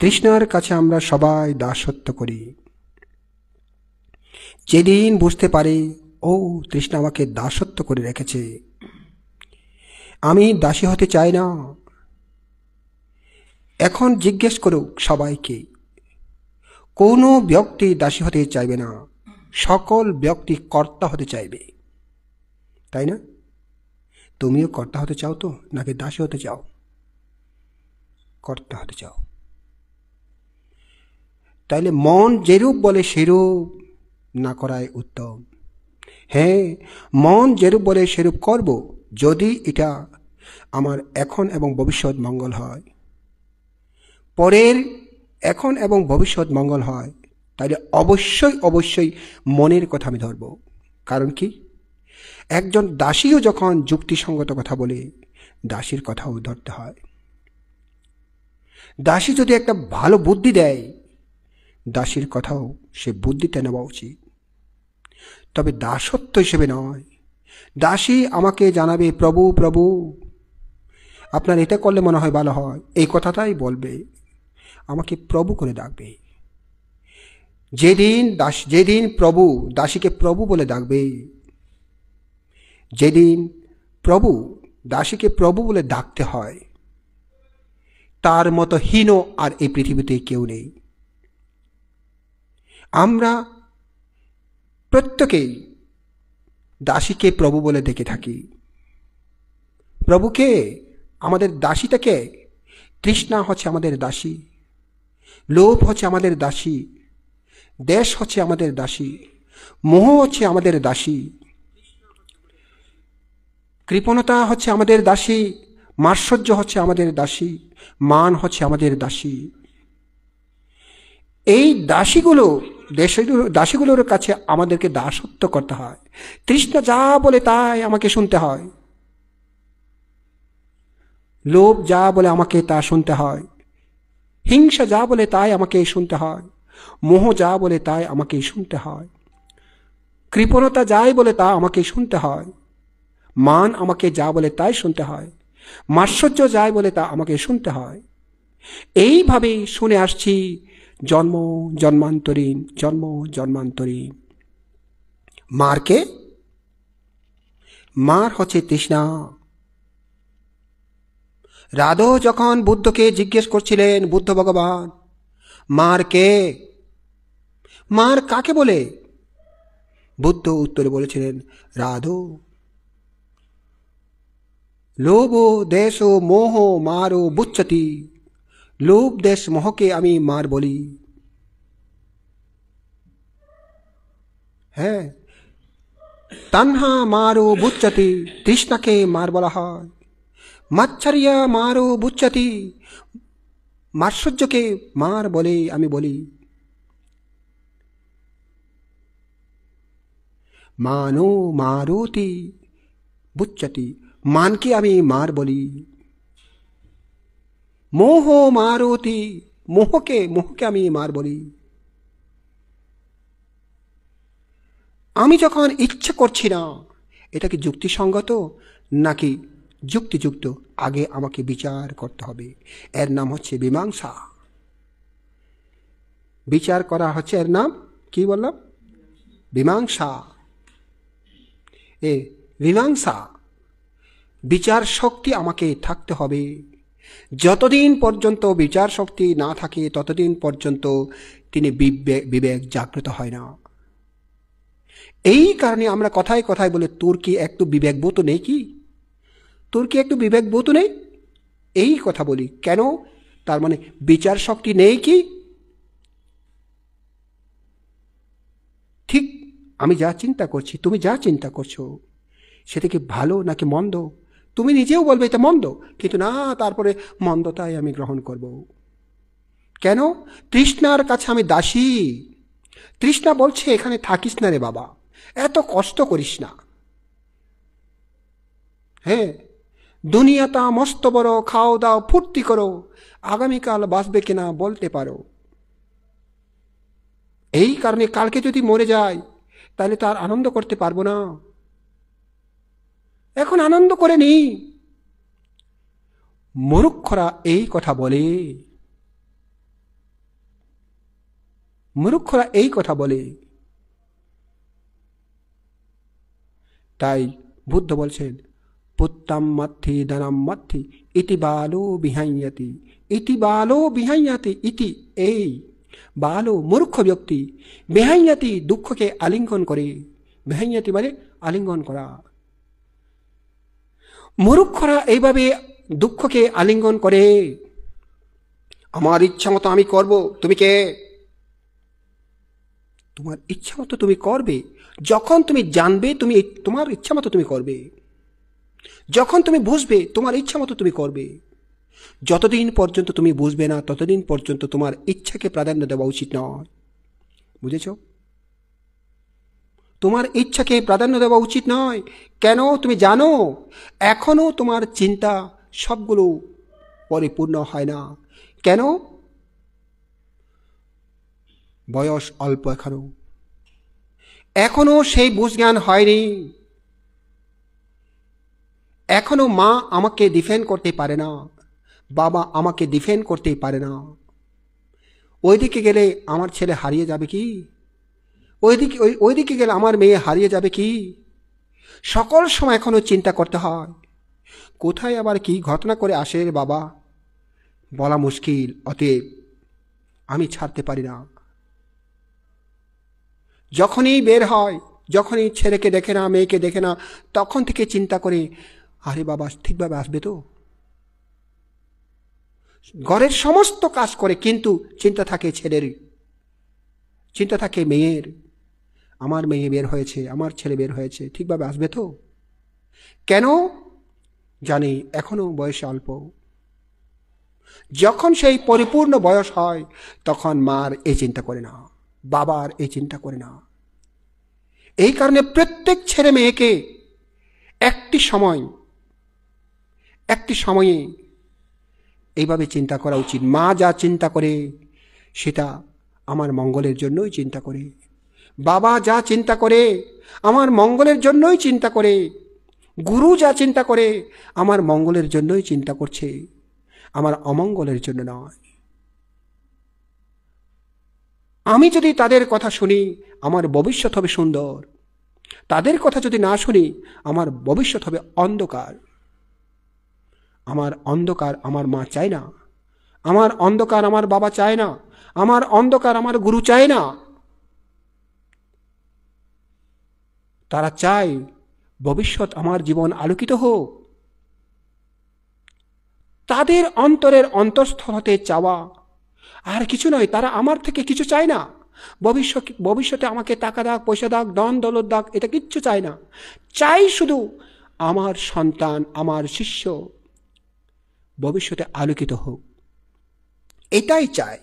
তৃষ্ণার কাছে আমরা সবাই দাসত্ব করি। যেদিন বুঝতে পারি ও তৃষ্ণা আমাকে দাসত্ব করে রেখেছে, আমি দাসী হতে চাই না। এখন জিজ্ঞেস করুক সবাইকে, কোনো ব্যক্তি দাসী হতে চাইবে না, সকল ব্যক্তি কর্তা হতে চাইবে, তাই না? তুমিও কর্তা হতে চাও তো, নাকি দাসী হতে চাও? কর্তা হতে চাও। তাইলে মন যেরূপ বলে সেরূপ না করাই উত্তম। হ্যাঁ, মন যেরূপ বলে সেরূপ করব, যদি এটা আমার এখন এবং ভবিষ্যৎ মঙ্গল হয়, পরের এখন এবং ভবিষ্যৎ মঙ্গল হয়, তাহলে অবশ্যই অবশ্যই মনের কথা আমি ধরব। কারণ কি, একজন দাসীও যখন যুক্তিসঙ্গত কথা বলে, দাসীর কথাও ধরতে হয়। দাসী যদি একটা ভালো বুদ্ধি দেয়, দাসীর কথাও সে বুদ্ধিতে নেওয়া উচিত, তবে দাসত্ব হিসেবে নয়। দাসী আমাকে জানাবে, প্রভু প্রভু আপনার এটা করলে মনে হয় ভালো হয়, এই কথাটাই বলবে, আমাকে প্রভু করে ডাকবে। যেদিন প্রভু দাসীকে প্রভু বলে ডাকবে, যেদিন প্রভু দাসীকে প্রভু বলে ডাকতে হয়, তার মতো হীন আর এই পৃথিবীতে কেউ নেই। আমরা প্রত্যেকেই দাসীকে প্রভু বলে ডেকে থাকি। প্রভুকে, আমাদের দাসীটাকে, তৃষ্ণা হচ্ছে আমাদের দাসী, লোভ হচ্ছে আমাদের দাসী, দেশ হচ্ছে আমাদের দাসী, মোহ হচ্ছে আমাদের দাসী, কৃপণতা হচ্ছে আমাদের দাসী, মাৎসর্য হচ্ছে আমাদের দাসী, মান হচ্ছে আমাদের দাসী। এই দাসীগুলোর কাছে আমাদেরকে দাসত্ব করতে হয়। তৃষ্ণা যা বলে তাই আমাকে শুনতে হয়, লোভ যা বলে আমাকে তা শুনতে হয়, হিংসা যা বলে তাই আমাকে শুনতে হয়, মোহ যা বলে তাই আমাকে শুনতে হয়, কৃপণতা যাই বলে তা আমাকে শুনতে হয়, মান আমাকে যা বলে তাই শুনতে হয়, মাৎসর্য যাই বলে তা আমাকে শুনতে হয়। এইভাবে শুনে আসছি জন্ম জন্মান্তরীণ। মারকে, মার হচ্ছে তৃষ্ণা। রাধো যখন বুদ্ধকে জিজ্ঞেস করছিলেন, বুদ্ধ ভগবান, মার কে, মার কাকে বলে? বুদ্ধ উত্তরে বলেছিলেন, রাধো। লোভ দেশ মোহ মারো বুচ্চতি, লোভ দেশ মোহকে আমি মার বলি। হ্যাঁ, তান্হা মারো বুচ্চতি, তৃষ্ণাকে মার বলা হয়। মাচ্ছারিয়া মারো বুচ্চতি, মাৎসর্যকে মার বলে আমি বলি। মানো মারোতি বুচ্চতি, মানকে আমি মার বলি। মোহ মারোতি, মোহকে আমি মার বলি। আমি যখন ইচ্ছে করছি না, এটা কি যুক্তিসঙ্গত নাকি যুক্তিযুক্ত? আগে আমাকে বিচার করতে হবে। এর নাম হচ্ছে মীমাংসা। বিচার করা হচ্ছে, এর নাম কি বললাম? মীমাংসা। মীমাংসা, বিচার শক্তি আমাকে থাকতে হবে। যতদিন পর্যন্ত বিচার শক্তি না থাকে, ততদিন পর্যন্ত তিনি বিবেক জাগ্রত হয় না। এই কারণে আমরা কথায় কথায় বলে, তোর কি একটু বিবেক বোধ নেই? কি তোর কি একটু বিবেক বোধ নেই? এই কথা বলি কেন? তার মানে বিচার শক্তি নেই কি? ঠিক আমি যা চিন্তা করছি, তুমি যা চিন্তা করছো, সেটা কি ভালো নাকি মন্দ? তুমি নিজেও বলবে এটা মন্দ, কিন্তু না, তারপরে মন্দতাই আমি গ্রহণ করব। কেন? তৃষ্ণার কাছে আমি দাসী। তৃষ্ণা বলছে, এখানে থাকিস না রে বাবা, এত কষ্ট করিস না। হ্যাঁ, দুনিয়াটা মস্ত বড়, খাও দাও ফুর্তি করো, আগামীকাল বাঁচবে কিনা বলতে পারো। এই কারণে কালকে যদি মরে যায়, তাহলে তার আনন্দ করতে পারবো না। এখন আনন্দ করে নি। মূর্খরা এই কথা বলে। মূর্খরা এই কথা বলে। তাই বুদ্ধ বলছেন, পুত্তাম মাথি ধনম মাথি ইতি বালো বিহাইয়াতি, ইতি বালো বিহাইয়াতি, ইতি এই বালো মূর্খ ব্যক্তি, বিহাইয়াতি দুঃখকে আলিঙ্গন করে। বিহাইয়াতি মানে আলিঙ্গন করা। মূর্খরা এইভাবে দুঃখকে আলিঙ্গন করে। আমার ইচ্ছা মতো আমি করব, তুমি কে? তোমার ইচ্ছা মতো তুমি করবে যখন তুমি জানবে তুমি তোমার ইচ্ছা মতো তুমি করবে, যখন তুমি বুঝবে তোমার ইচ্ছা মতো তুমি করবে। যতদিন পর্যন্ত তুমি বুঝবে না ততদিন পর্যন্ত তোমার ইচ্ছাকে প্রাধান্য দেওয়া উচিত নয়। বুঝেছ? তোমার ইচ্ছাকে প্রাধান্য দেওয়া উচিত নয়। কেন? তুমি জানো এখনো তোমার চিন্তা সবগুলো পরিপূর্ণ হয় না। কেন? বয়স অল্প, এখনো সেই বুঝজ্ঞান হয়নি। এখনো মা আমাকে ডিফেন্ড করতে পারে না, বাবা আমাকে ডিফেন্ড করতে পারে না। ওইদিকে গেলে আমার ছেলে হারিয়ে যাবে কি? ওইদিকে গেলে আমার মেয়ে হারিয়ে যাবে কি? সকল সময় এখনো চিন্তা করতে হয়। কোথায় আবার কি ঘটনা করে আসে বাবা বলা মুশকিল। অতএব আমি ছাড়তে পারি না। যখনই বের হয়, যখনই ছেলেকে দেখে না, মেয়েকে দেখে না, তখন থেকে চিন্তা করে, আরে বাবা ঠিকভাবে আসবে তো? ঘরের সমস্ত কাজ করে, কিন্তু চিন্তা থাকে ছেলের, চিন্তা থাকে মেয়ের। আমার মেয়ে বের হয়েছে, আমার ছেলে বের হয়েছে, ঠিকভাবে আসবে তো? কেন? জানি এখনো বয়স অল্প। যখন সেই পরিপূর্ণ বয়স হয় তখন মার এই চিন্তা করে না, বাবার এই চিন্তা করে না। এই কারণে প্রত্যেক ছেলে মেয়েকে একটি সময়ে এইভাবে চিন্তা করা উচিত। মা যা চিন্তা করে সেটা আমার মঙ্গলের জন্যই চিন্তা করে, বাবা যা চিন্তা করে আমার মঙ্গলের জন্যই চিন্তা করে, গুরু যা চিন্তা করে আমার মঙ্গলের জন্যই চিন্তা করছে, আমার অমঙ্গলের জন্য নয়। আমি যদি তাদের কথা শুনি আমার ভবিষ্যৎ হবে সুন্দর, তাদের কথা যদি না শুনি আমার ভবিষ্যৎ হবে অন্ধকার। আমার অন্ধকার আমার মা চায় না, আমার অন্ধকার আমার বাবা চায় না, আমার অন্ধকার আমার গুরু চায় না। তারা চায় ভবিষ্যৎ আমার জীবন আলোকিত হোক। তাদের অন্তরের অন্তঃস্থল হতে চাওয়া আর কিছু নয়। তারা আমার থেকে কিছু চায় না। ভবিষ্যতে আমাকে টাকা দাও, পয়সা দাও, ধন দৌলত দাও, এটা কিচ্ছু চায় না। চাই শুধু আমার সন্তান, আমার শিষ্য ভবিষ্যতে আলোকিত হোক, এটাই চাই।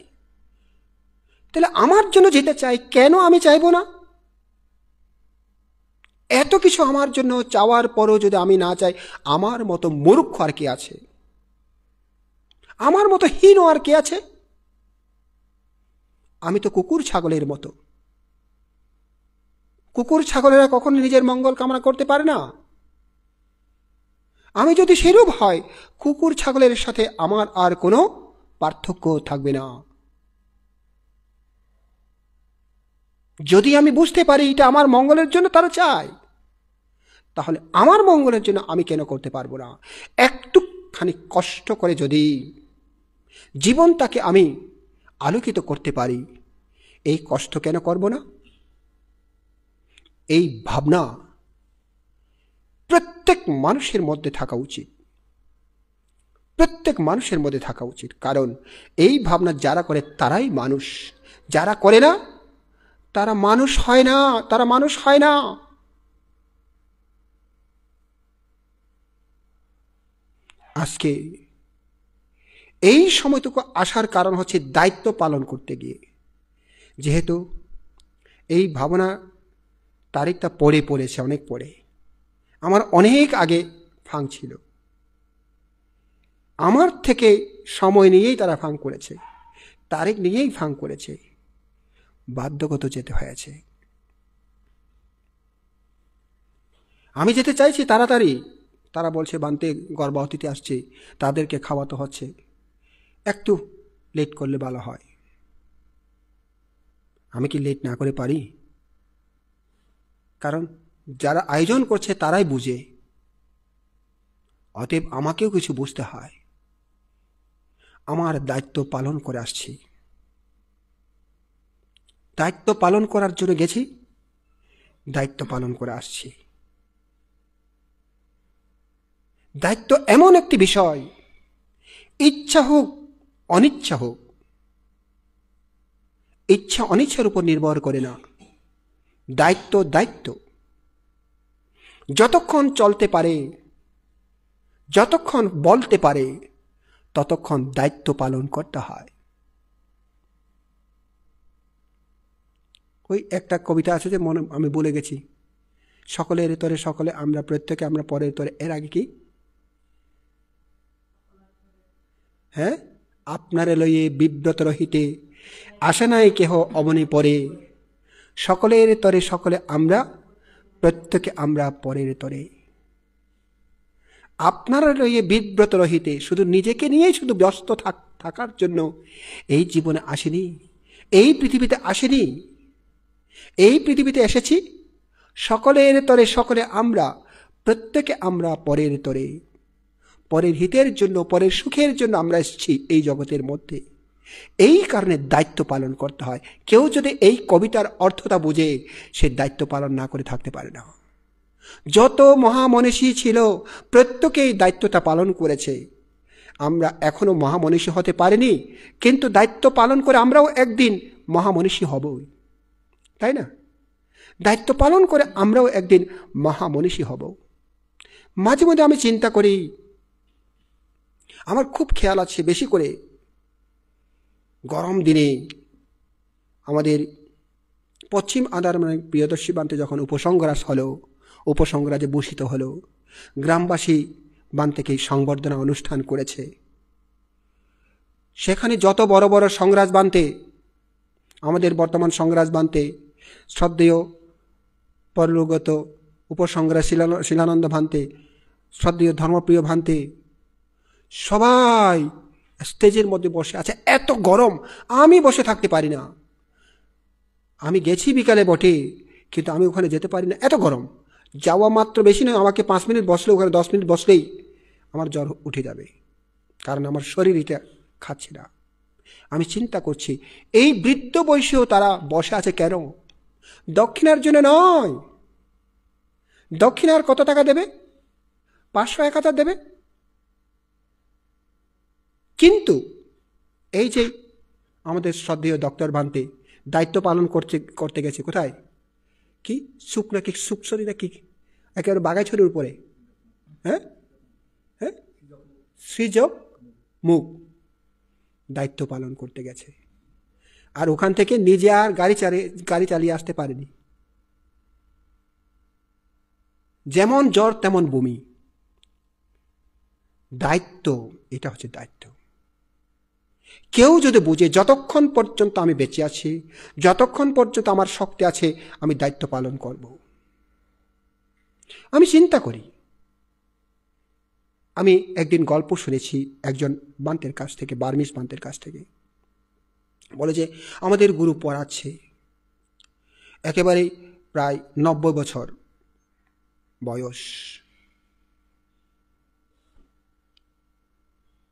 তাহলে আমার জন্য যেতে চাই, কেন আমি চাইবো না? এত কিছু আমার জন্য চাওয়ার পরও যদি আমি না চাই, আমার মতো মূর্খ আর কে আছে? আমার মতো হীন আর কে আছে? আমি তো কুকুর ছাগলের মতো। কুকুর ছাগলেরা কখনো নিজের মঙ্গল কামনা করতে পারে না। আমি যদি সেরূপ হয়, কুকুর ছাগলের সাথে আমার আর কোনো পার্থক্য থাকবে না। যদি আমি বুঝতে পারি এটা আমার মঙ্গলের জন্য তারা চায়, তাহলে আমার মঙ্গলের জন্য আমি কেন করতে পারবো না? একটুখানি কষ্ট করে যদি জীবনটাকে আমি আলোকিত করতে পারি, এই কষ্ট কেন করব না? এই ভাবনা প্রত্যেক মানুষের মধ্যে থাকা উচিত, প্রত্যেক মানুষের মধ্যে থাকা উচিত। কারণ এই ভাবনা যারা করে তারাই মানুষ, যারা করে না তারা মানুষ হয় না, তারা মানুষ হয় না। আজকে এই সময়টুকু আসার কারণ হচ্ছে দায়িত্ব পালন করতে গিয়ে। যেহেতু এই ভাবনা তারিখটা পড়েছে, অনেক পড়ে, আমার অনেক আগে ফাং ছিল, আমার থেকে সময় নিয়েই তারা ফাং করেছে, তারিখ নিয়েই ফাং করেছে, বাধ্যগত যেতে হয়েছে। আমি যেতে চাইছি তাড়াতাড়ি, তারা বলছে বানতে গর্ভবতীতে আসছে, তাদেরকে খাওয়াতে হচ্ছে, একটু লেট করলে ভালো হয়। আমি কি লেট না করে পারি? কারণ যারা আয়োজন করছে তারাই বুঝে, অতএব আমাকেও কিছু বুঝতে হয়। আমার দায়িত্ব পালন করে আসছি, দায়িত্ব পালন করার জন্য গেছি, দায়িত্ব পালন করে আসছি। দায়িত্ব এমন একটি বিষয়, ইচ্ছা হোক অনিচ্ছা হোক, ইচ্ছা অনিচ্ছার উপর নির্ভর করে না। দায়িত্ব দায়িত্ব যতক্ষণ চলতে পারে, যতক্ষণ বলতে পারে, ততক্ষণ দায়িত্ব পালন করতে হয়। ওই একটা কবিতা আছে যে মনে আমি বলে গেছি, সকলের তরে সকলে আমরা, প্রত্যেকে আমরা পরের তরে। এর আগে কি? হ্যাঁ, আপনারে লইয়ে বিব্রত রহিতে আসে নাই কেহ অবনী পরে, সকলের তরে সকলে আমরা, প্রত্যেকে আমরা পরের তরে। আপনারা লইয়ে বিব্রত রহিতে, শুধু নিজেকে নিয়েই শুধু ব্যস্ত থাকার জন্য এই জীবনে আসেনি, এই পৃথিবীতে আসেনি। এই পৃথিবীতে এসেছি সকলের তরে সকলে আমরা, প্রত্যেকে আমরা পরের তরে। পরের হিতের জন্য, পরের সুখের জন্য আমরা এসেছি এই জগতের মধ্যে। এই কারণে দায়িত্ব পালন করতে হয়। কেউ যদি এই কবিতার অর্থটা বুঝে, সে দায়িত্ব পালন না করে থাকতে পারে না। যত মহামনীষী ছিল প্রত্যেকেই দায়িত্বটা পালন করেছে। আমরা এখনো মহামনীষী হতে পারিনি, কিন্তু দায়িত্ব পালন করে আমরাও একদিন মহামনীষী হবই, তাই না? দায়িত্ব পালন করে আমরাও একদিন মহামনীষী হব। মাঝে মধ্যে আমি চিন্তা করি, আমার খুব খেয়াল আছে, বেশি করে গরম দিনে আমাদের পশ্চিম আন্দামানে প্রিয়দর্শী বান্তে যখন উপসংগ্রাস হলো, উপসংগ্রাজে ভূষিত হলো, গ্রামবাসী বান থেকে সংবর্ধনা অনুষ্ঠান করেছে। সেখানে যত বড় বড় সংগ্রাজ বান্তে, আমাদের বর্তমান সংগ্রাজ বান্তে শ্রদ্ধেয় পরলোকগত উপসংগ্রাজ শিলানন্দ ভান্তে, শ্রদ্ধেয় ধর্মপ্রিয় ভান্তে, সবাই স্টেজের মধ্যে বসে আছে। এত গরম, আমি বসে থাকতে পারি না। আমি গেছি বিকালে বটে, কিন্তু আমি ওখানে যেতে পারি না, এত গরম। যাওয়া মাত্র বেশি নয়, আমাকে 5 মিনিট বসলে, ওখানে 10 মিনিট বসলেই আমার জ্বর উঠে যাবে, কারণ আমার শরীর এটা খাচ্ছে না। আমি চিন্তা করছি, এই বৃদ্ধ বয়সেও তারা বসে আছে কেন? দক্ষিণার জন্য নয়। দক্ষিণার কত টাকা দেবে? 500-1000 দেবে। কিন্তু এই যে আমাদের শ্রদ্ধেয় ডক্টর ভান্তে দায়িত্ব পালন করতে গেছে কোথায়? কি সুখ নাকি সুখসরি নাকি একেবারে বাগাইছড়ির উপরে, হ্যাঁ হ্যাঁ, শ্রীযোগ মুখ দায়িত্ব পালন করতে গেছে। আর ওখান থেকে নিজে আর গাড়ি চালিয়ে আসতে পারেনি। যেমন জ্বর তেমন বমি। দায়িত্ব, এটা হচ্ছে দায়িত্ব। কেউ যদি বুঝে যতক্ষণ পর্যন্ত আমি বেঁচে আছি, যতক্ষণ পর্যন্ত আমার শক্তি আছে, আমি দায়িত্ব পালন করব। আমি চিন্তা করি, আমি একদিন গল্প শুনেছি একজন বান্তের কাছ থেকে, বার্মিস বান্তের কাছ থেকে। বলে যে আমাদের গুরু পড়াচ্ছে, একেবারে প্রায় 90 বছর বয়স।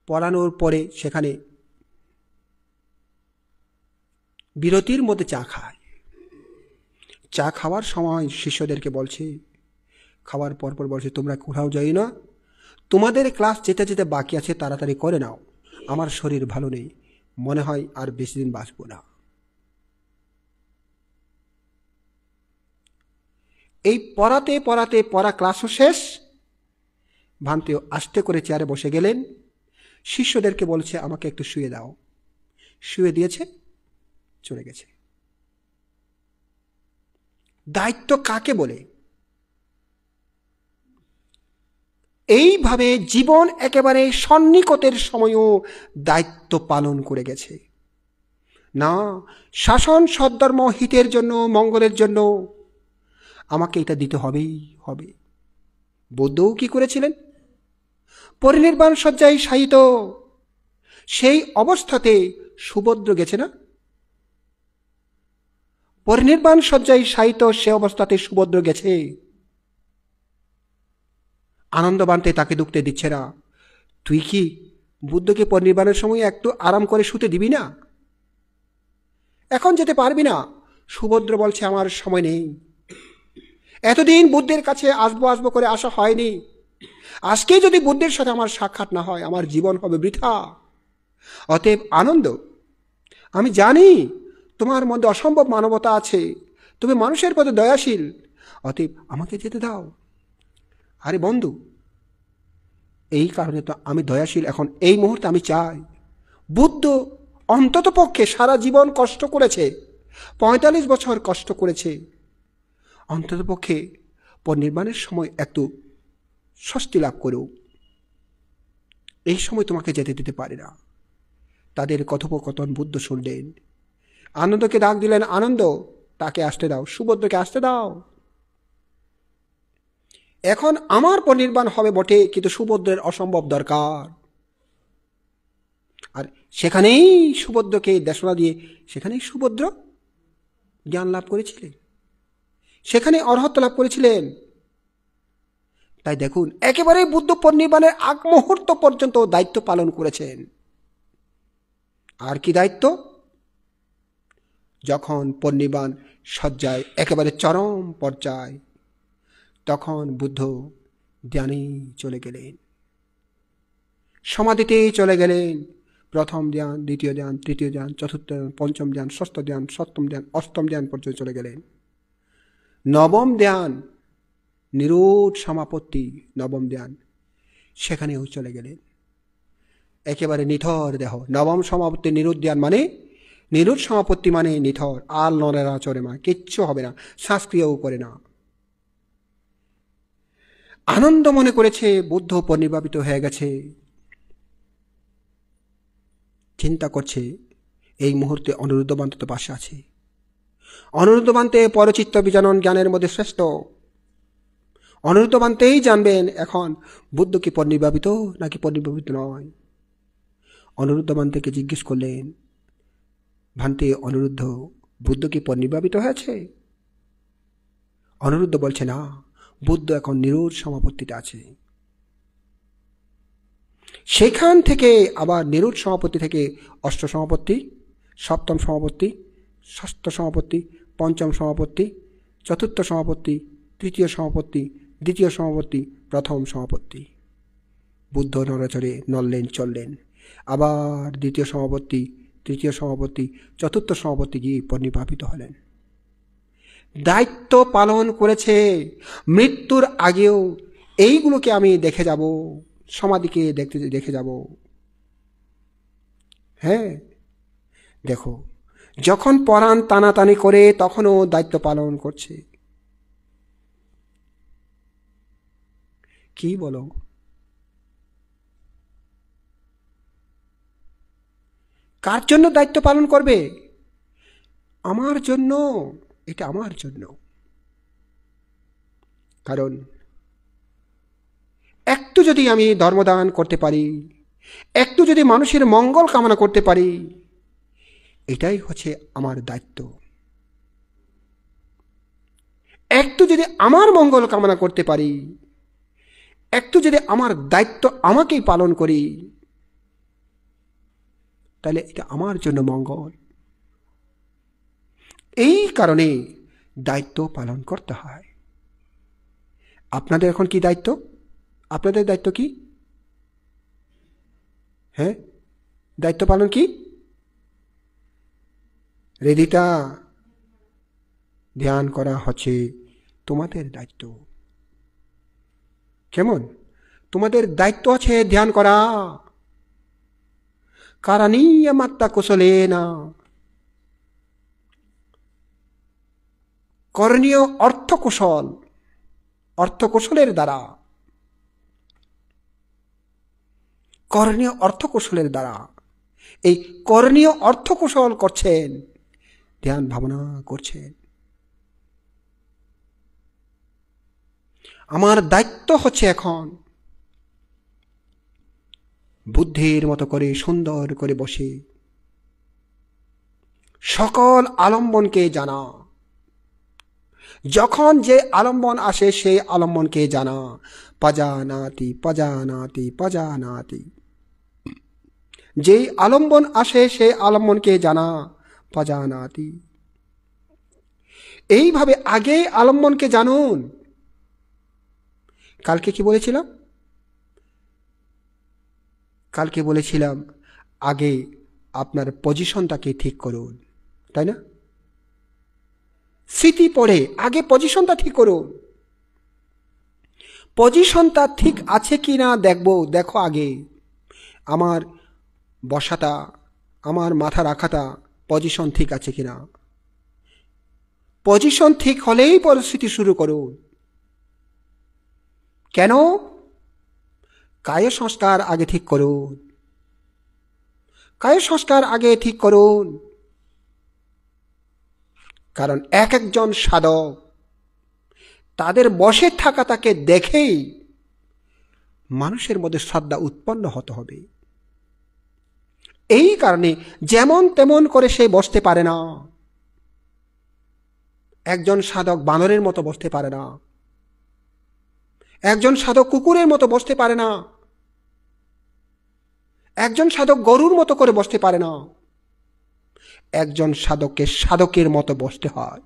পড়ানোর পরে সেখানে বিরতির মধ্যে চা খায়। চা খাওয়ার সময় শিষ্যদেরকে বলছে, খাওয়ার পর বলছে, তোমরা কোথাও যাই না, তোমাদের ক্লাস যেতে যেতে বাকি আছে তাড়াতাড়ি করে নাও, আমার শরীর ভালো নেই, মনে হয় আর বেশি দিন বাঁচব না। এই পড়াতে পড়াতে পড়া ক্লাসও শেষ। ভান্তেও আস্তে করে চেয়ারে বসে গেলেন, শিষ্যদেরকে বলছে আমাকে একটু শুয়ে দাও। শুয়ে দিয়েছে, চলে গেছে। দায়িত্ব কাকে বলে? এইভাবে জীবন একেবারে সন্নিকটের সময়ও দায়িত্ব পালন করে গেছে। না, শাসন সদ্ধর্ম হিতের জন্য, মঙ্গলের জন্য আমাকে এটা দিতে হবেই হবে। বুদ্ধও কি করেছিলেন? পরিনির্বাণ শয্যায় শায়িত, সেই অবস্থাতে সুভদ্র গেছে না, পরিনির্বাণ শয্যায় শায়িত সে অবস্থাতে সুভদ্র গেছে। আনন্দবান্তে তাকে দুঃখতে দিচ্ছে না। তুই কি বুদ্ধকে পরিনির্বাণের সময় একটু আরাম করে শুতে দিবি না? এখন যেতে পারবি না। সুভদ্র বলছে, আমার সময় নেই। এতদিন বুদ্ধের কাছে আসবো আসবো করে আসা হয়নি। আজকে যদি বুদ্ধের সাথে আমার সাক্ষাৎ না হয়, আমার জীবন হবে বৃথা। অতএব আনন্দ, আমি জানি তোমার মধ্যে অসম্ভব মানবতা আছে, তুমি মানুষের প্রতি দয়াশীল, অতএব আমাকে যেতে দাও। আরে বন্ধু, এই কারণে তো আমি দয়াশীল। এখন এই মুহূর্তে আমি চাই, বুদ্ধ অন্তত পক্ষে সারা জীবন কষ্ট করেছে, 45 বছর কষ্ট করেছে, অন্তত পক্ষে পরিনির্বাণের সময় একটু স্বস্তি লাভ করো। এই সময় তোমাকে যেতে দিতে পারে না। তাদের কথোপকথন বুদ্ধ শুনলেন। আনন্দকে ডাক দিলেন, আনন্দ, তাকে আসতে দাও, সুভদ্রকে আসতে দাও। এখন আমার পরিনির্বাণ হবে বটে, কিন্তু সুভদ্রের অসম্ভব দরকার। আর সেখানেই সুভদ্রকে দেশনা দিয়ে সেখানেই সুভদ্র জ্ঞান লাভ করেছিলেন, সেখানে অর্হত্ব লাভ করেছিলেন। তাই দেখুন, একেবারে বুদ্ধ পরিনির্বাণের আগ মুহূর্ত পর্যন্ত দায়িত্ব পালন করেছেন। আর কি দায়িত্ব? যখন পরিনির্বাণ শয্যায় একেবারে চরম পর্যায়, তখন বুদ্ধ ধ্যানে চলে গেলেন, সমাধিতে চলে গেলেন। প্রথম ধ্যান, দ্বিতীয় ধ্যান, তৃতীয় ধ্যান, চতুর্থ ধ্যান, পঞ্চম ধ্যান, ষষ্ঠ ধ্যান, সপ্তম ধ্যান, অষ্টম ধ্যান পর্যন্ত চলে গেলেন। নবম ধ্যান, নিরোধ সমাপত্তি, নবম ধ্যান, সেখানেও চলে গেলেন। একেবারে নিথর দেহ। নবম সমাপত্তি নিরোধ ধ্যান মানে, নিরোধ সমাপত্তি মানে নিথর, আর নড়েরা চড়ে মা, কিচ্ছু হবে না, শ্বাসক্রিয়াও করে না। আনন্দ মনে করেছে বুদ্ধ পরিনির্বাপিত হয়ে গেছে। চিন্তা করছে, এই মুহূর্তে অনিরুদ্ধবান্ত তো পাশে আছে। অনিরুদ্ধবান্তে পরচিত্ত বিজানন জ্ঞানের মধ্যে শ্রেষ্ঠ। অনিরুদ্ধবান্তেই জানবেন এখন বুদ্ধ কি পরিনির্বাপিত নাকি পরিনির্বাপিত নয়। অনিরুদ্ধবান্তেকে জিজ্ঞেস করলেন, ভান্তে অনিরুদ্ধ, বুদ্ধ কি পরিনির্বাপিত হয়েছে? অনিরুদ্ধ বলছে, না, বুদ্ধ এখন নিরোধ সমাপত্তিতে আছে। সেখান থেকে আবার নিরোধ সমাপত্তি থেকে অষ্ট সমাপত্তি, সপ্তম সমাপত্তি, ষষ্ঠ সমাপত্তি, পঞ্চম সমাপত্তি, চতুর্থ সমাপত্তি, তৃতীয় সমাপত্তি, দ্বিতীয় সমাপত্তি, প্রথম সমাপত্তি। বুদ্ধ নড়াচড়ে নড়লেন, চললেন। আবার দ্বিতীয় সমাপত্তি, তৃতীয় সমাপত্তি, চতুর্থ সমাপত্তি গিয়ে পরিনির্বাপিত হলেন। দায়িত্ব পালন করেছে। মৃত্যুর আগেও এইগুলোকে আমি দেখে যাব, সমাধিকে দেখে যাব। হ্যাঁ, দেখো, যখন পরাণ টানাটানি করে তখনও দায়িত্ব পালন করছে। কি বলো? কার জন্য দায়িত্ব পালন করবে? আমার জন্য। এটা আমার জন্য। কারণ একটু যদি আমি ধর্মদান করতে পারি, একটু যদি মানুষের মঙ্গল কামনা করতে পারি, এটাই হচ্ছে আমার দায়িত্ব। একটু যদি আমার মঙ্গল কামনা করতে পারি, একটু যদি আমার দায়িত্ব আমাকেই পালন করি, তাহলে এটা আমার জন্য মঙ্গল। এই কারণে দায়িত্ব পালন করতে হয়। আপনাদের এখন কি দায়িত্ব? আপনাদের দায়িত্ব কি? হ্যাঁ, দায়িত্ব পালন কি? রেদিতা, ধ্যান করা হচ্ছে তোমাদের দায়িত্ব। কেমন? তোমাদের দায়িত্ব আছে ধ্যান করা। কারণীয় মাত্রা কুশলে না, করণীয় অর্থকুশল, অর্থকুশলের দ্বারা, করণীয় অর্থকুশলের দ্বারা। এই করণীয় অর্থকুশল করছেন, ধ্যান ভাবনা করছেন। আমার দায়িত্ব হচ্ছে এখন বুদ্ধির মতো করে সুন্দর করে বসে সকল আলম্বনকে জানা, যখন যে আলম্বন আসে সেই আলম্বনকে জানা। পজানাতি পজানাতি পজানাতি। যেই আলম্বন আসে সেই আলম্বনকে জানা। পজানাতি। এইভাবে আগে আলম্বনকে জানুন। কালকে কি বলেছিলাম? কালকে বলেছিলাম আগে আপনার পজিশনটাকে ঠিক করুন, তাই না? স্মৃতি পড়ে আগে পজিশনটা ঠিক করুন। পজিশনটা ঠিক আছে কি না দেখো আগে। আমার বসাটা, আমার মাথা রাখাটা পজিশন ঠিক আছে কিনা। পজিশন ঠিক হলেই পরিস্থিতি শুরু করুন। কেন? কায় সংস্কার আগে ঠিক করুন। কায় সংস্কার আগে ঠিক করুন। কারণ এক একজন সাধক তাদের বসে থাকাটাকে দেখেই মানুষের মধ্যে শ্রদ্ধা উৎপন্ন হতে হবে। এই কারণে যেমন তেমন করে সে বসতে পারে না। একজন সাধক বানরের মতো বসতে পারে না। একজন সাধক কুকুরের মতো বসতে পারে না। একজন সাধক গরুর মতো করে বসতে পারে না। একজন সাধককে সাধকের মতো বসতে হয়।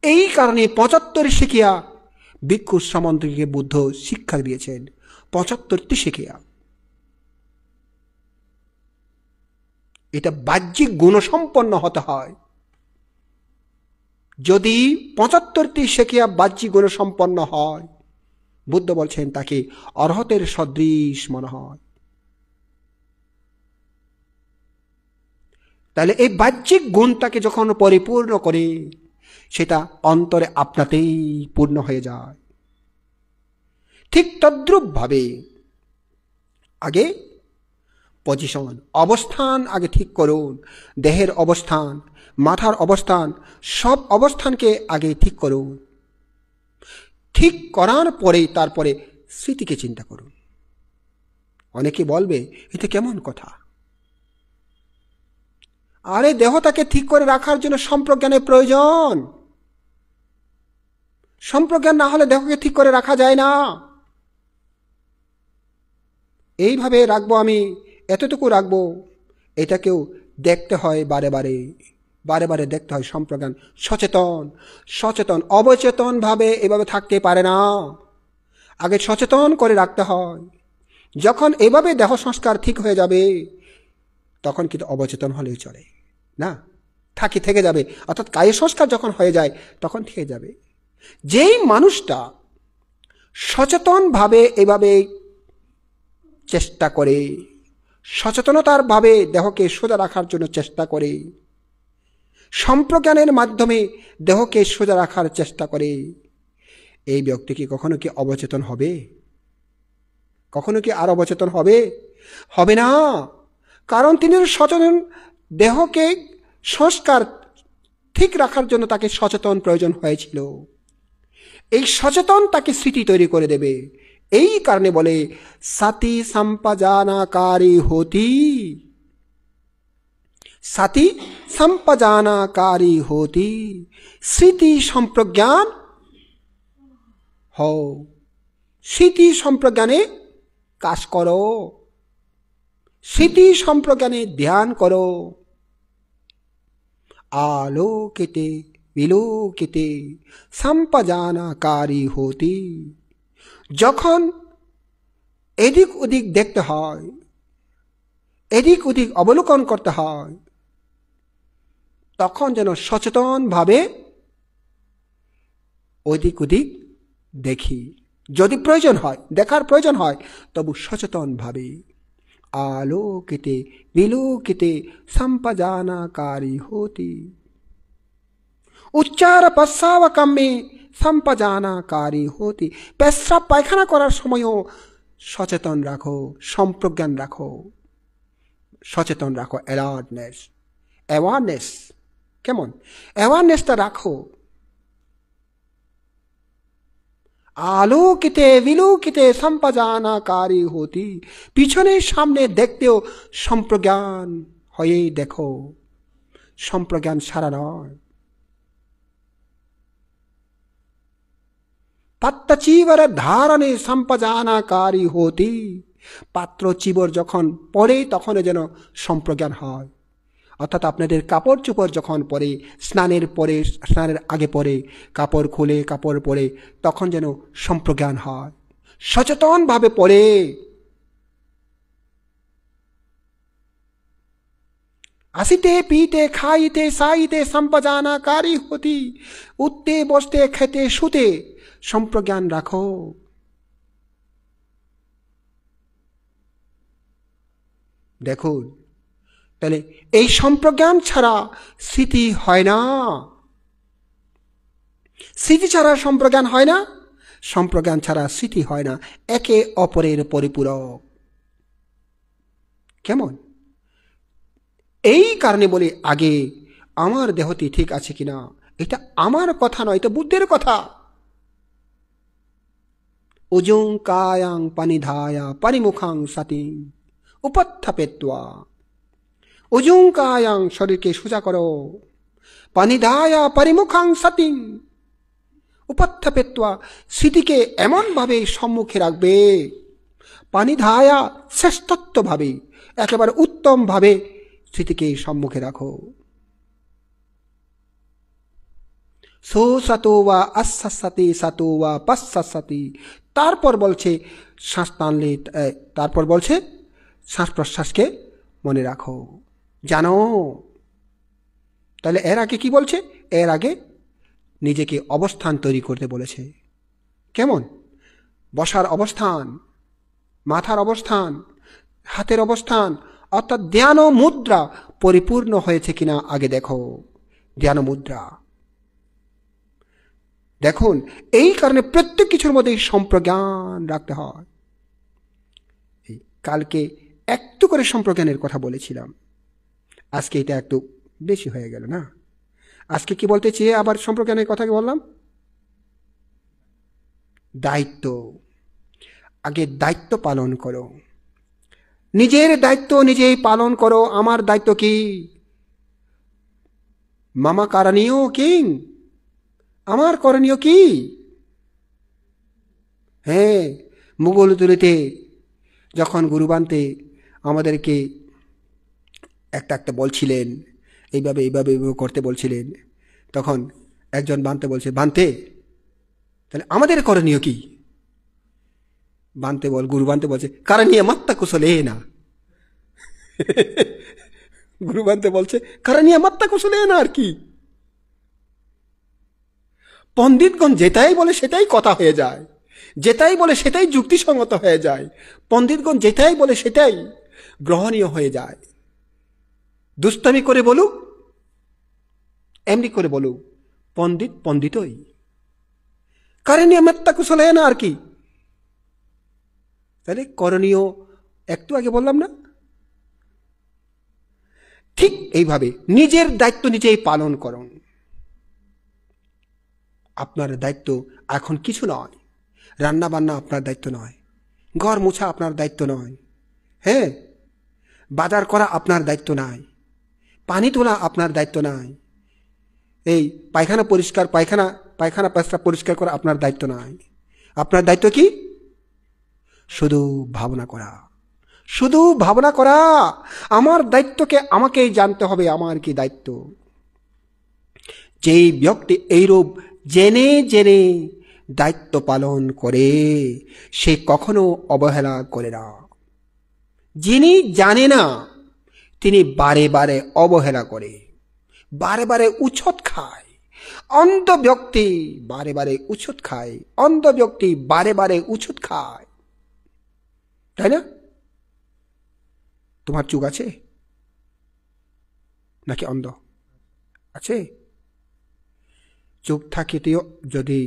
এই কারণে ৭৫ শিখিয়া ভিক্ষু সামন্তকে বুদ্ধ শিক্ষা দিয়েছেন। ৭৫টি শিখিয়া। এটা বাহ্যিক গুণসম্পন্ন হতে হয়। যদি ৭৫টি শিখিয়া বাহ্যিক গুণসম্পন্ন হয়, বুদ্ধ বলছেন তাকে অরহতের সদৃশ মনে হয়। তাহলে এই বাহ্যিক গুণটাকে যখন পরিপূর্ণ করে, সেটা অন্তরে আপনাতেই পূর্ণ হয়ে যায়। ঠিক তদ্রূপ ভাবে আগে পজিশন, অবস্থান আগে ঠিক করুন। দেহের অবস্থান, মাথার অবস্থান, সব অবস্থানকে আগে ঠিক করুন। ঠিক করার পরে তারপরে স্মৃতিকে চিন্তা করুন। অনেকে বলবে এটা কেমন কথা? আরে দেহটাকে ঠিক করে রাখার জন্য সম্প্রজ্ঞানের প্রয়োজন। সম্প্রজ্ঞান না হলে দেহকে ঠিক করে রাখা যায় না। এইভাবে রাখবো, আমি এতটুকু রাখবো, এটাকেও দেখতে হয় বারে বারে দেখতে হয়। সম্প্রজ্ঞান সচেতন অবচেতন ভাবে এভাবে থাকতে পারে না। আগে সচেতন করে রাখতে হয়। যখন এভাবে দেহ সংস্কার ঠিক হয়ে যাবে, তখন কিন্তু অবচেতন হলেই চলে না, থেকে যাবে। অর্থাৎ কায় সংস্কার যখন হয়ে যায় তখন থেকে যাবে। যেই মানুষটা সচেতনভাবে এভাবে চেষ্টা করে, সচেতনতার ভাবে দেহকে সোজা রাখার জন্য চেষ্টা করে, সম্প্রজ্ঞানের মাধ্যমে দেহকে সোজা রাখার চেষ্টা করে, এই ব্যক্তি কি কখনো কি অবচেতন হবে? কখনো কি আর অবচেতন হবে? হবে না। কারণ তিনি সচেতন। দেহকে সংস্কার ঠিক রাখার জন্য তাকে সচেতন প্রয়োজন হয়েছিল। এই সচেতন তাকে স্মৃতি তৈরি করে দেবে। এই কারণে বলে সাতি সম্পজানাকারী হতি। সাতি সম্পজানাকারী হতি। স্মৃতি সম্প্রজ্ঞান হও। স্মৃতি সম্প্রজ্ঞানে কাজ করো। স্মৃতি সম্প্রজ্ঞানে ধ্যান করো। আলোকিতে বিলোকিতে সম্পজানাকারী হতি। যখন এদিক ওদিক দেখতে হয়, এদিক ওদিক অবলোকন করতে হয়, তখন যেন সচেতন ভাবে ওদিক ওদিক দেখি। যদি প্রয়োজন হয়, দেখার প্রয়োজন হয়, তবু সচেতন ভাবে। আলোকিতে বিলোকিতে সম্পজানাকারী হতি। উচ্চার প্রস্রাব কাম্যে সম্পজানাকারী হতি। পেশাব পায়খানা করার সময়ও সচেতন রাখো, সম্প্রজ্ঞান রাখো, সচেতন রাখো। অ্যাওয়ারনেস কেমন? অ্যাওয়ারনেসটা রাখো। আলোকিতে বিলোকিতে সম্পজানাকারী হতি। পিছনে সামনে দেখতেও সম্প্রজ্ঞান হয়ে দেখো। সম্প্রজ্ঞান ছাড়া নয়। পাত্র চিবর ধারণে সম্পজানাকারী হতি, পাত্র চিবর যখন পরে তখন যেন সম্প্রজ্ঞান হয়। অর্থাৎ আপনাদের কাপড় চোপড় যখন পরে, স্নানের আগে পরে, কাপড় খুলে কাপড় পরে, তখন যেন সম্প্রজ্ঞান হয়, সচেতনভাবে পরে। আসিতে পিতে খাইতে সাইতে সম্পজানাকারী হতি, উঠতে বসতে খেতে শুতে সম্প্রজ্ঞান রাখো। দেখুন, তাহলে এই সম্প্রজ্ঞান ছাড়া স্মৃতি হয় না। স্মৃতি ছাড়া সম্প্রজ্ঞান হয় না, সম্প্রজ্ঞান ছাড়া স্মৃতি হয় না। একে অপরের পরিপূরক। কেমন? এই কারণে বলি আগে আমার দেহটি ঠিক আছে কিনা। এটা আমার কথা নয়, এটা বুদ্ধের কথা। উজুং কায়াং পানিধায়া পরিমুখাং সতি উপত্থাপেত্বা। উজুং কায়াং, শরীরকে সোজা করো, পানিধায়া পরিমুখাং সতি উপত্থাপেত্বা, স্মৃতিকে এমনভাবে সম্মুখে রাখবে, পানিধায়া শ্রেষ্ঠত্বভাবে, একেবারে উত্তমভাবে স্মৃতিকে সম্মুখে রাখো। সুসাতো বা আশ্বাসাতি সাতো বা পাশ্বাসাতি। তারপর বলছে শ্বাস টানলে, তারপর বলছে শ্বাস প্রশ্বাসকে মনে রাখো, জানো। তাহলে এর আগে কি বলছে? এর আগে নিজেকে অবস্থান তৈরি করতে বলেছে। কেমন? বসার অবস্থান, মাথার অবস্থান, হাতের অবস্থান, অর্থাৎ ধ্যান মুদ্রা পরিপূর্ণ হয়েছে কিনা আগে দেখো। ধ্যান মুদ্রা দেখুন, এই কারণে প্রত্যেক কিছুর মধ্যে সম্প্রজ্ঞান রাখতে হয়। কালকে একটু করে সম্প্রজ্ঞানের কথা বলেছিলাম, আজকে এটা একটু বেশি হয়ে গেল না? আজকে কি বলতে চেয়ে আবার সম্প্রজ্ঞানের কথা বললাম? দায়িত্ব। আগে দায়িত্ব পালন করো, নিজের দায়িত্ব নিজেই পালন করো। আমার দায়িত্ব কি? মামা কারণীয় কিং, আমার করণীয় কি? হ্যাঁ, মুঘলতুলিতে যখন গুরুবান্তে আমাদেরকে একটা একটা বলছিলেন, এইভাবে এইভাবে এইভাবে করতে বলছিলেন, তখন একজন বানতে বলছে, বানতে তাহলে আমাদের করণীয় কি? গুরু বানতে বলছে, করণীয় মাত্তা কুশলে না। গুরু বানতে বলছে করণীয় মাত্তা কুশলে না, আর কি? পণ্ডিতগণ যেটাই বলে সেটাই কথা হয়ে যায়, যেটাই বলে সেটাই যুক্তিসঙ্গত হয়ে যায়, পণ্ডিতগণ যেটাই বলে সেটাই গ্রহণীয় হয়ে যায়। দুষ্টামি করে বলুক, এমনি করে বলুক, পণ্ডিত পণ্ডিতই। করণীয় মাত্তা কুশলে না, আর কি? তাহলে করণীয় একটু আগে বললাম না? ঠিক এইভাবে নিজের দায়িত্ব নিজেই পালন করুন। আপনার দায়িত্ব এখন কিছু নয়, রান্না বান্না আপনার দায়িত্ব নয়, ঘর মোছা আপনার দায়িত্ব নয়, হ্যাঁ, বাজার করা আপনার দায়িত্ব নাই, পানি তোলা আপনার দায়িত্ব নাই, এই পায়খানা পেশাব পরিষ্কার করা আপনার দায়িত্ব নাই। আপনার দায়িত্ব কি? শুধু ভাবনা করা, শুধু ভাবনা করা। আমার দায়িত্বকে আমাকেই জানতে হবে, আমার কি দায়িত্ব। যেই ব্যক্তি এইরূপ জেনে জেনে দায়িত্ব পালন করে, সে কখনো অবহেলা করে না। যিনি জানে না তিনি বারে বারে অবহেলা করে, বারে বারে উছট খায়। অন্ধ ব্যক্তি বারে বারে উছট খায়, অন্ধ ব্যক্তি বারে বারে উছট খায়, তাই না? তোমার চোখ আছে নাকি অন্ধ? আছে। চোখ থাকিতেও যদি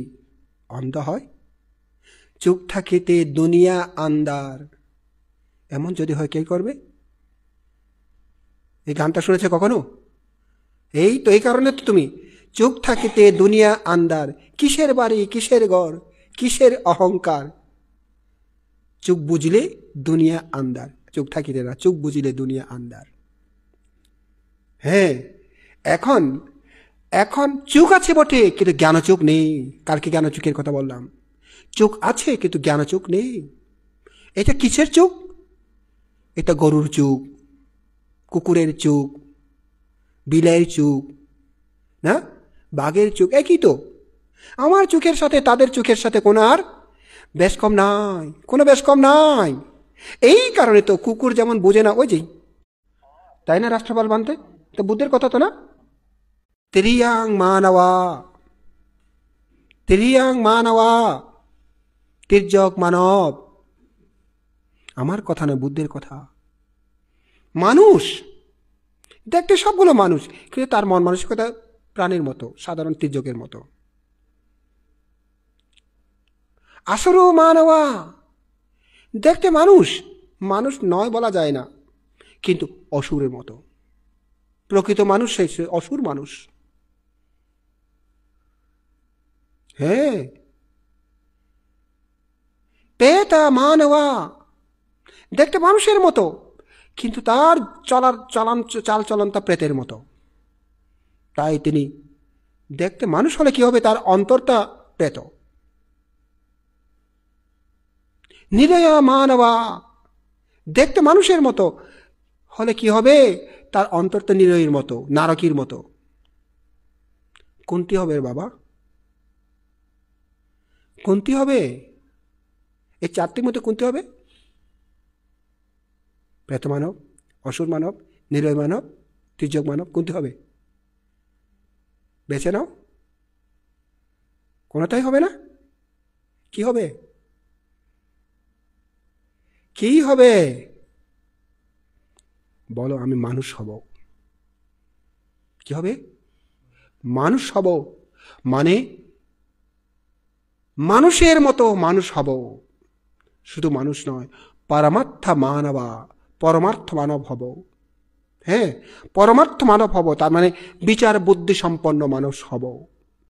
অন্ধ হয়, চোখ থাকিতে দুনিয়া আন্দার, এমন যদি হয়, কে করবে? এই গানটা শুনেছে কখনো? এই তো এই কারণে তো তুমি চোখ থাকিতে দুনিয়া আন্দার, কিসের বাড়ি কিসের ঘর কিসের অহংকার, চোখ বুঝলে দুনিয়া আন্দার। চোখ থাকিতে না, চোখ বুঝলে দুনিয়া আন্দার। হ্যাঁ, এখন এখন চোখ আছে বটে, কিন্তু জ্ঞানচোখ নেই। কালকে জ্ঞানচোখের কথা বললাম। চোখ আছে কিন্তু জ্ঞানচোখ নেই। এটা কিসের চোখ? এটা গরুর চোখ, কুকুরের চোখ, বিলের চোখ, না বাঘের চোখ একই তো। আমার চোখের সাথে তাদের চোখের সাথে কোনো আর বেশ কম নাই, কোনো বেশ কম নাই। এই কারণে তো কুকুর যেমন বোঝে না, ওই যে, তাই না রাষ্ট্রপাল বানতে, তো বুদ্ধের কথা তো না। ত্রিয়াং মানবা, ত্রিয়াং মানবা, তির্যক মানব। আমার কথা নয়, বুদ্ধের কথা। মানুষ দেখতে সবগুলো মানুষ, কিন্তু তার মন মানসিকতা প্রাণীর মতো, সাধারণ তির্যকের মতো। আসরো মানবা, দেখতে মানুষ, মানুষ নয় বলা যায় না, কিন্তু অসুরের মতো। প্রকৃত মানুষ সে অসুর মানুষ। হ্যাঁ, পেতা মানবা, দেখতে মানুষের মতো, কিন্তু তার চাল চলন তা প্রেতের মতো। তাই তিনি দেখতে মানুষ হলে কি হবে, তার অন্তরটা প্রেত। নিরয়া মানবা, দেখতে মানুষের মতো হলে কি হবে, তার অন্তরটা নিরয়ের মতো, নারকীর মতো। কোনটি হবে বাবা, কোনটি হবে? এই চারটির মধ্যে কোনটি হবে? প্রেত মানব, অসুর মানব, নিরয় মানব, তির্যক মানব, কোনটি হবে? বেছে নাও। কোনটাই হবে না। কি হবে? কি হবে বলো? আমি মানুষ হব। কি হবে? মানুষ হব, মানে মানুষের মতো মানুষ হব। শুধু মানুষ নয়, পরমার্থ মানবা, পরমার্থ মানব হব। হ্যাঁ, পরমার্থ মানব হব, তার মানে বিচার বুদ্ধি সম্পন্ন মানুষ হব।